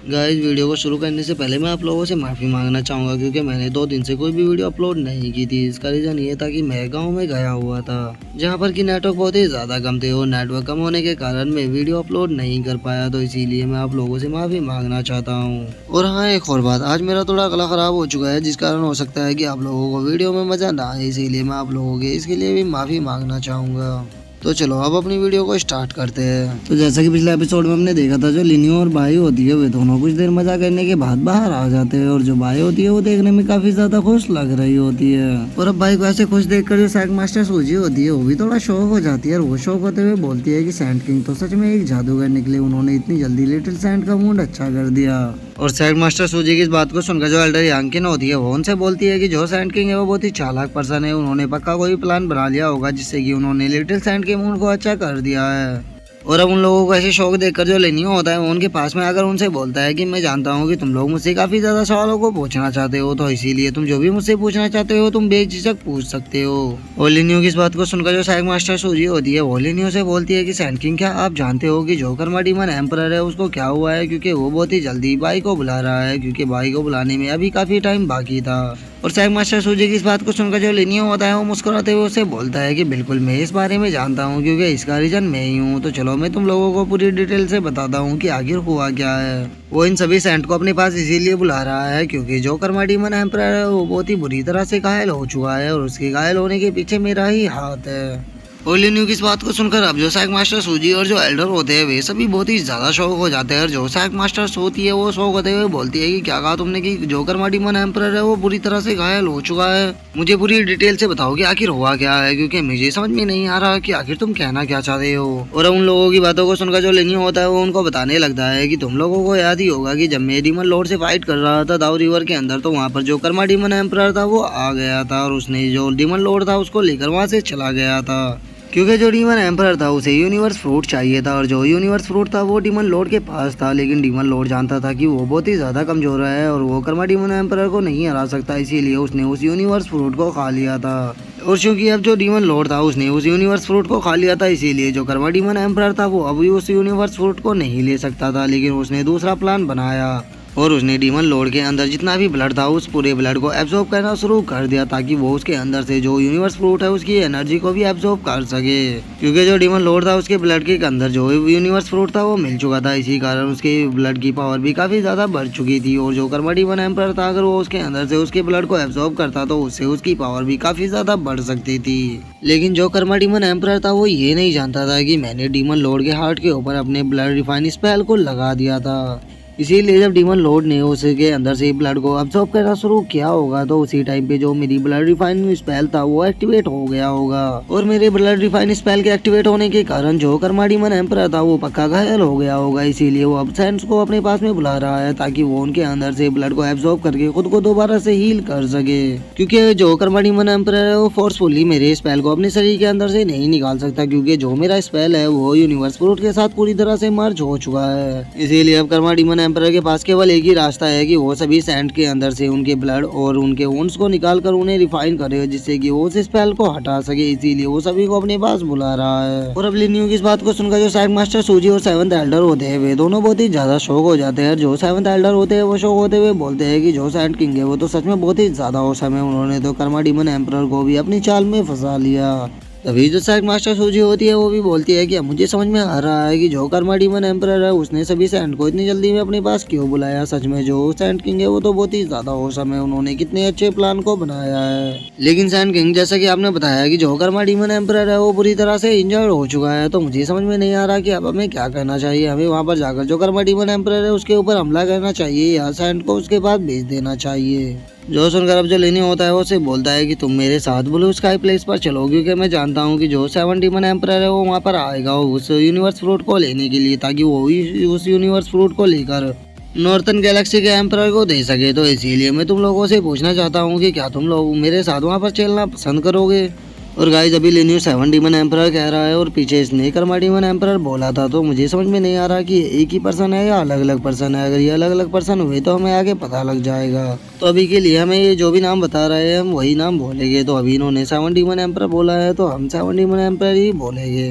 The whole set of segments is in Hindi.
गाइस वीडियो को शुरू करने से पहले मैं आप लोगों से माफ़ी मांगना चाहूँगा क्योंकि मैंने 2 दिन से कोई भी वीडियो अपलोड नहीं की थी। इसका रीज़न ये था कि मैं गांव में गया हुआ था जहां पर कि नेटवर्क बहुत ही ज़्यादा कम थे और नेटवर्क कम होने के कारण मैं वीडियो अपलोड नहीं कर पाया, तो इसीलिए मैं आप लोगों से माफ़ी मांगना चाहता हूँ। और हाँ, एक और बात, आज मेरा थोड़ा गला ख़राब हो चुका है जिस कारण हो सकता है कि आप लोगों को वीडियो में मज़ा ना आए, इसीलिए मैं आप लोगों के इसके लिए भी माफ़ी मांगना चाहूँगा। तो चलो अब अपनी वीडियो को स्टार्ट करते हैं। तो जैसा कि पिछले एपिसोड में हमने देखा था, जो लिनियो और बाई होती है वे दोनों कुछ देर मजा करने के बाद बाहर आ जाते हैं और जो बाई होती है वो देखने में काफी ज्यादा खुश लग रही होती है। और अब बाई को ऐसे खुश देखकर जो सैग मास्टर सूजी होती है वो भी थोड़ा शौक हो जाती है और वो शौक होते हुए बोलती है कि सैंड किंग तो सच में एक जादूगर निकले, उन्होंने इतनी जल्दी लिटिल सैंड का मूड अच्छा कर दिया। और सैग मास्टर सूजी की इस बात को सुनकर जो एल्डर यांकिन होती है वो उनसे बोलती है कि जो सैंड किंग है वो बहुत ही चालाक पर्सन है, उन्होंने पक्का कोई प्लान बना लिया होगा जिससे कि उन्होंने लिटिल सैंड के मूड को अच्छा कर दिया है। और अब उन लोगों को ऐसे शौक देखकर जो लिनियो होता है वो उनके पास में आकर उनसे बोलता है कि मैं जानता हूँ कि तुम लोग मुझसे काफी ज्यादा सवालों को पूछना चाहते हो, तो इसीलिए तुम जो भी मुझसे पूछना चाहते हो तुम बेझिझक पूछ सकते हो। और लिनियो की इस बात को सुनकर जो सैग मास्टर सूजी होती है वो लिनियो से बोलती है कि सैंड किंग, क्या आप जानते हो कि जो कर्मा डीमन एम्परर है उसको क्या हुआ है, क्योंकि वो बहुत ही जल्दी बाई को बुला रहा है, क्योंकि बाई को बुलाने में अभी काफी टाइम बाकी था। और सैग मास्टर सूजी की इस बात को सुनकर जो लिनियो होता है वो मुस्कुराते हुए उसे बोलता है कि बिल्कुल मैं इस बारे में जानता हूँ, क्योंकि इसका रीजन मैं ही हूँ। तो चलो मैं तुम लोगों को पूरी डिटेल से बताता हूँ कि आखिर हुआ क्या है। वो इन सभी सैंड को अपने पास इसीलिए बुला रहा है क्योंकि जो कर्मा डीमन एम्परर है वो बहुत ही बुरी तरह से घायल हो चुका है और उसके घायल होने के पीछे मेरा ही हाथ है। और लिनियो की इस बात को सुनकर अब जो सैग मास्टर सूजी और जो एल्डर होते हैं वे सभी बहुत ही ज्यादा शौक हो जाते हैं और जो सैग मास्टर होती है वो शौक होते हुए बोलती है कि क्या कहा तुमने कि जो कर्मा डीमन एम्परर है वो बुरी तरह से घायल हो चुका है, मुझे पूरी डिटेल से बताओ कि आखिर हुआ क्या है, क्योंकि मुझे समझ में नहीं आ रहा कि आखिर तुम कहना क्या चाहते हो। और उन लोगों की बातों को सुनकर जो लिनियो होता है वो उनको बताने लगता है कि तुम लोगों को याद ही होगा कि जब मैं डीमन लॉर्ड से फाइट कर रहा था दाऊ रिवर के अंदर, तो वहाँ पर जो कर्मा डीमन एम्परर था वो आ गया था और उसने जो डीमन लॉर्ड था उसको लेकर वहाँ से चला गया था, क्योंकि जो डीमन एम्परर था उसे यूनिवर्स फ्रूट चाहिए था और जो यूनिवर्स फ्रूट था वो डीमन लॉर्ड के पास था। लेकिन डीमन लॉर्ड जानता था कि वो बहुत ही ज्यादा कमजोर है और वो कर्मा डीमन एम्परर को नहीं हरा सकता, इसीलिए उसने उस यूनिवर्स फ्रूट को खा लिया था। और क्योंकि अब जो डीमन लॉर्ड था उसने उस यूनिवर्स फ्रूट को खा लिया था, इसीलिए जो कर्मा डीमन एम्परर था वो अभी उस यूनिवर्स फ्रूट को नहीं ले सकता था। लेकिन उसने दूसरा प्लान बनाया और उसने डीमन लॉर्ड के अंदर जितना भी ब्लड था उस पूरे ब्लड को एब्जॉर्ब करना शुरू कर दिया ताकि वो उसके अंदर से जो यूनिवर्स फ्रूट है उसकी एनर्जी को भी एब्जॉर्ब कर सके, क्योंकि जो डीमन लॉर्ड था उसके ब्लड के अंदर जो यूनिवर्स फ्रूट था वो मिल चुका था, इसी कारण उसके ब्लड की पावर भी काफी ज्यादा बढ़ चुकी थी। और जो कर्मा डीमन एम्परर था अगर वो उसके अंदर से उसके ब्लड को एब्जॉर्ब करता तो उससे उसकी पावर भी काफी ज्यादा बढ़ सकती थी। लेकिन जो कर्मा डीमन एम्परर था वो ये नहीं जानता था कि मैंने डीमन लॉर्ड के हार्ट के ऊपर अपने ब्लड रिफाइन स्पेल को लगा दिया था, इसीलिए जब डीमन लॉर्ड ने उसके अंदर से ब्लड को अब्सॉर्ब करना शुरू किया होगा तो उसी टाइम पे जो मेरी ब्लड रिफाइन स्पेल था वो एक्टिवेट हो गया होगा। और मेरे ब्लड रिफाइन स्पेल के एक्टिवेट होने के कारण जो कर्मा डीमन एम्परर था वो पक्का घायल हो गया होगा, इसीलिए वो अब सैंड्स को अपने पास में बुला रहा है ताकि वो उनके अंदर से ब्लड को एब्सॉर्ब करके खुद को दोबारा से हील कर सके, क्योंकि जो कर्मा डीमन एम्परर है वो फोर्सफुली मेरे स्पेल को अपने शरीर के अंदर से नहीं निकाल सकता, क्योंकि जो मेरा स्पेल है वो यूनिवर्स फ्रूट के साथ पूरी तरह से मर्ज हो चुका है। इसीलिए अब कर्मा डीमन एम्परर के पास केवल एक ही रास्ता है कि वो सभी सैंड के अंदर से उनके ब्लड और उनके वुंड्स को निकाल कर उन्हें रिफाइन करे जिससे कि वो उस स्पेल को हटा सके, इसीलिए वो सभी को अपने पास बुला रहा है। और अब लिनियो की इस बात को सुनकर जो सैग मास्टर सूजी और सेवंथ एल्डर होते हैं वे दोनों बहुत ही ज्यादा शौक हो जाते हैं। जो सेवंथ एल्डर होते हैं वो शौक होते हुए बोलते हैं कि जो सैंड किंग है वो तो सच में बहुत ही ज्यादा औसम है, उन्होंने तो कर्मा डीमन एम्परर को भी अपनी चाल में फंसा लिया। तभी जो सैग मास्टर सूजी होती है वो भी बोलती है कि अब मुझे समझ में आ रहा है कि जो कर्मा डीमन एम्परर है उसने सभी सैंड को इतनी जल्दी में अपने पास क्यों बुलाया। सच में जो सैंड किंग है वो तो बहुत ही ज्यादा औसम है, उन्होंने कितने अच्छे प्लान को बनाया है। लेकिन सैंड किंग, जैसा कि आपने बताया कि जो कर्मा डीमन एम्परर है वो बुरी तरह से इंजर्ड हो चुका है, तो मुझे समझ में नहीं आ रहा कि अब हमें क्या करना चाहिए। हमें वहाँ पर जाकर जो कर्मा डीमन एम्परर है उसके ऊपर हमला करना चाहिए या सैंड को उसके पास भेज देना चाहिए। जो सुनकर अब जो लिनियो होता है वो उसे बोलता है कि तुम मेरे साथ ब्लू स्काई प्लेस पर चलो, क्योंकि मैं जानता हूँ कि जो 7 डीमन एम्परर है वो वहाँ पर आएगा उस यूनिवर्स फ्रूट को लेने के लिए, ताकि वो उस यूनिवर्स फ्रूट को लेकर नॉर्थन गैलेक्सी के एम्परर को दे सके। तो इसीलिए मैं तुम लोगों से पूछना चाहता हूँ कि क्या तुम लोग मेरे साथ वहाँ पर चलना पसंद करोगे। और गाइस अभी लिनियो 7 डीमन एम्परर कह रहा है और पीछे इसने कर्मा डीमन एम्परर बोला था, तो मुझे समझ में नहीं आ रहा कि ये एक ही पर्सन है या अलग अलग पर्सन है। अगर ये अलग अलग पर्सन हुए तो हमें आगे पता लग जाएगा। तो अभी के लिए हमें ये जो भी नाम बता रहे हैं हम वही नाम बोलेंगे। तो अभी इन्होंने 7 डीमन एम्परर बोला है तो हम 7 डीमन एम्परर ही बोलेंगे।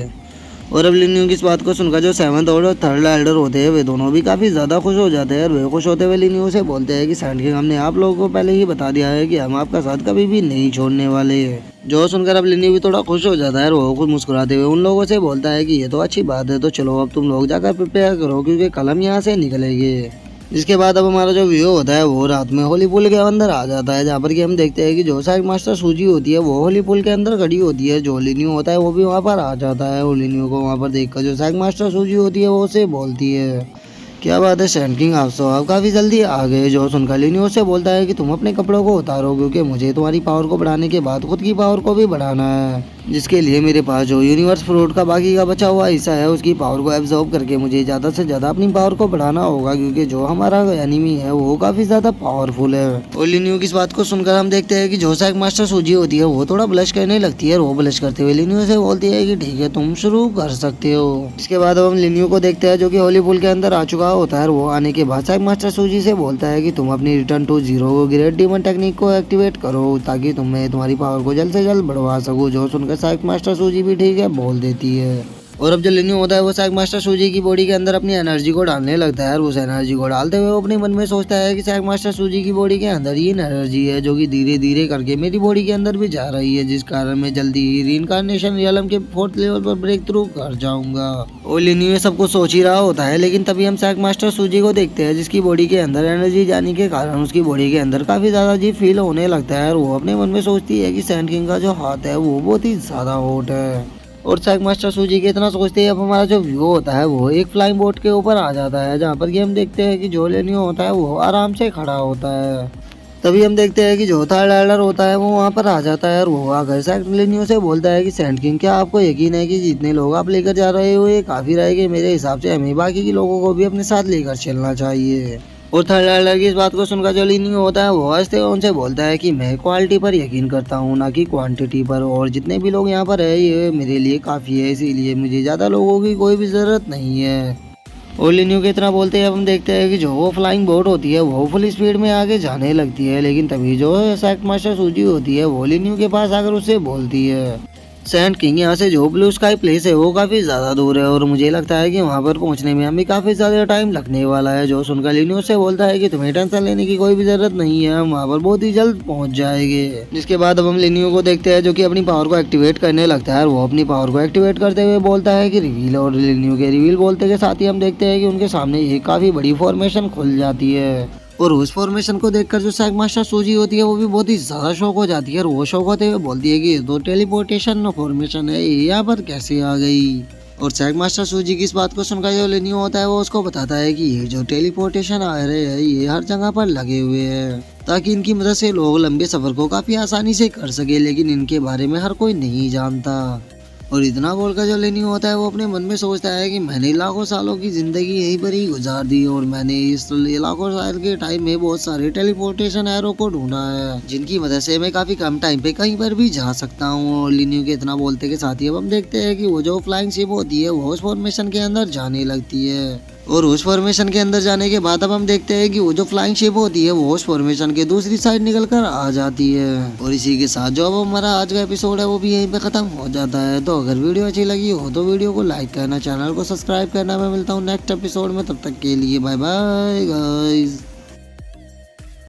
और अब लिन्यू की इस बात को सुनकर जो 7th और 3rd एल्डर होते हैं वे दोनों भी काफी ज्यादा खुश हो जाते हैं और वे खुश होते हुए लिन्यू से बोलते हैं कि सैंड किंग हमने आप लोगों को पहले ही बता दिया है कि हम आपका साथ कभी भी नहीं छोड़ने वाले। जो सुनकर अब लिन्यू भी थोड़ा खुश हो जाता है और वो खुद मुस्कुराते हुए उन लोगों से बोलता है कि ये तो अच्छी बात है, तो चलो अब तुम लोग जाकर प्रिपेयर करो क्योंकि कल हम यहाँ से निकलेंगे। जिसके बाद अब हमारा जो व्यू होता है वो रात में होली पुल के अंदर आ जाता है, जहाँ पर कि हम देखते हैं कि जो साइक मास्टर सूजी होती है वो होली पुल के अंदर खड़ी होती है। जो लिन्यू होता है वो भी वहाँ पर आ जाता है और लिन्यू को वहाँ पर देखकर जो साइक मास्टर सूजी होती है वो उसे बोलती है, क्या बात है सैंड किंग, आप काफी जल्दी आ गए। जो सुनकर लिन्यू से बोलता है कि तुम अपने कपड़ों को उतारो क्योंकि मुझे तुम्हारी पावर को बढ़ाने के बाद खुद की पावर को भी बढ़ाना है, जिसके लिए मेरे पास जो यूनिवर्स फ्रूट का बाकी का बचा हुआ हिस्सा है उसकी पावर को एब्जॉर्ब करके मुझे ज्यादा से ज्यादा अपनी पावर को बढ़ाना होगा क्योंकि जो हमारा एनिमी है वो काफी ज्यादा पावरफुल है। और लिन्यू की इस बात को सुनकर हम देखते हैं कि जो साइक मास्टर सूजी होती है वो थोड़ा ब्लश करने लगती है और वो ब्लश करते हुए लिन्यू से बोलती है कि ठीक है तुम शुरू कर सकते हो। इसके बाद अब हम लिन्यू को देखते हैं जो कि होली पुल के अंदर आ चुका होता है। वो आने के बाद साइक मास्टर सूजी से बोलता है कि तुम अपनी return to zero great demon technique को एक्टिवेट करो ताकि तुम्हें तुम्हारी पावर को जल्द से जल्द बढ़वा सकूं। जो सुनकर साइक मास्टर सूजी भी ठीक है बोल देती है। और अब जो लिन्यू होता है वो साइक मास्टर सूजी की बॉडी के अंदर अपनी एनर्जी को डालने लगता है और उस एनर्जी को डालते हुए वो अपने मन में सोचता है कि साइक मास्टर सूजी की बॉडी के अंदर ये एनर्जी है जो कि धीरे धीरे करके मेरी बॉडी के अंदर भी जा रही है, जिस कारण मैं जल्दी ही रीइंकार्नेशन रियलम के 4th लेवल पर ब्रेक थ्रू कर जाऊंगा। और लिन्यू ये सब कुछ सोच ही रहा होता है, लेकिन तभी हम साइक मास्टर सूजी को देखते हैं जिसकी बॉडी के अंदर एनर्जी जाने के कारण उसकी बॉडी के अंदर काफी ज्यादा अजीब फील होने लगता है और वो अपने मन में सोचती है कि सैंड किंग का जो हाथ है वो बहुत ही ज्यादा हॉट है। और साइक मास्टर सूजी के इतना सोचते ही अब हमारा जो व्यू होता है वो एक फ्लाइंग बोट के ऊपर आ जाता है, जहाँ पर कि हम देखते हैं कि जो लिन्यू होता है वो आराम से खड़ा होता है। तभी हम देखते हैं कि जो 3rd एल्डर होता है वो वहाँ पर आ जाता है और वो आकर साइक लिन्यू से बोलता है कि सैंड किंग क्या आपको यकीन है कि जितने लोग आप लेकर जा रहे हो ये काफी रहेंगे? मेरे हिसाब से हमें बाकी के लोगों को भी अपने साथ लेकर चलना चाहिए। और 3rd एल्डर की इस बात को सुनकर जो लिन्यू होता है वो हंसते हुए उनसे बोलता है कि मैं क्वालिटी पर यकीन करता हूँ ना कि क्वांटिटी पर, और जितने भी लोग यहाँ पर है ये मेरे लिए काफ़ी है, इसीलिए मुझे ज़्यादा लोगों की कोई भी ज़रूरत नहीं है। और लिन्यू के इतना बोलते हैं अब हम देखते हैं कि जो वो फ्लाइंग बोट होती है वो फुल स्पीड में आगे जाने लगती है, लेकिन तभी जो साइक मास्टर सूजी होती है वो लिन्यू के पास आकर उससे बोलती है सैंड किंग यहाँ से जो ब्लू स्काई प्लेस है वो काफी ज्यादा दूर है और मुझे लगता है कि वहाँ पर पहुँचने में हमें काफी ज्यादा टाइम लगने वाला है। जो सुनकर लिन्यू से बोलता है कि तुम्हें टेंशन लेने की कोई भी जरूरत नहीं है, हम वहाँ पर बहुत ही जल्द पहुँच जाएंगे। जिसके बाद अब हम लिन्यू को देखते हैं जो कि अपनी पावर को एक्टिवेट करने लगता है और वो अपनी पावर को एक्टिवेट करते हुए बोलता है कि रिवील, और लिन्यू के रिवील बोलते के साथ ही हम देखते हैं कि उनके सामने एक काफी बड़ी फॉर्मेशन खुल जाती है। और उस फॉर्मेशन को देखकर जो साइक मास्टर सूजी होती है वो भी बहुत ही ज्यादा शौक हो जाती है और वो शौक होते हुए बोलती है कि ये तो टेलीपोर्टेशन फॉर्मेशन है, ये यहाँ पर कैसे आ गई। और साइक मास्टर सूजी की इस बात को सुनकर जो लिन्यू होता है वो उसको बताता है कि ये जो टेलीपोर्टेशन आ रहे हैं ये हर जगह पर लगे हुए हैं ताकि इनकी मदद से लोग लंबे सफर को काफी आसानी से कर सके, लेकिन इनके बारे में हर कोई नहीं जानता। और इतना बोलकर जो लिन्यू होता है वो अपने मन में सोचता है कि मैंने लाखों सालों की जिंदगी यहीं पर ही गुजार दी और मैंने इस लाखों साल के टाइम में बहुत सारे टेलीपोर्टेशन एरो को ढूंढा है जिनकी मदद से मैं काफी कम टाइम पे कहीं पर भी जा सकता हूँ। और लिन्यू के इतना बोलते के साथ ही अब हम देखते हैं कि वो जो फ्लाइंग शिप होती है वो उस फॉर्मेशन के अंदर जाने लगती है। और उस फॉर्मेशन के अंदर जाने के बाद अब हम देखते हैं कि वो जो फ्लाइंग शिप होती है वो उस फॉर्मेशन के दूसरी साइड निकल कर आ जाती है। और इसी के साथ जो अब हमारा आज का एपिसोड है वो भी यहीं पे खत्म हो जाता है। तो अगर वीडियो अच्छी लगी हो तो वीडियो को लाइक करना, चैनल को सब्सक्राइब करना। मैं मिलता हूँ नेक्स्ट एपिसोड में, तब तक के लिए बाय बाय गाइस।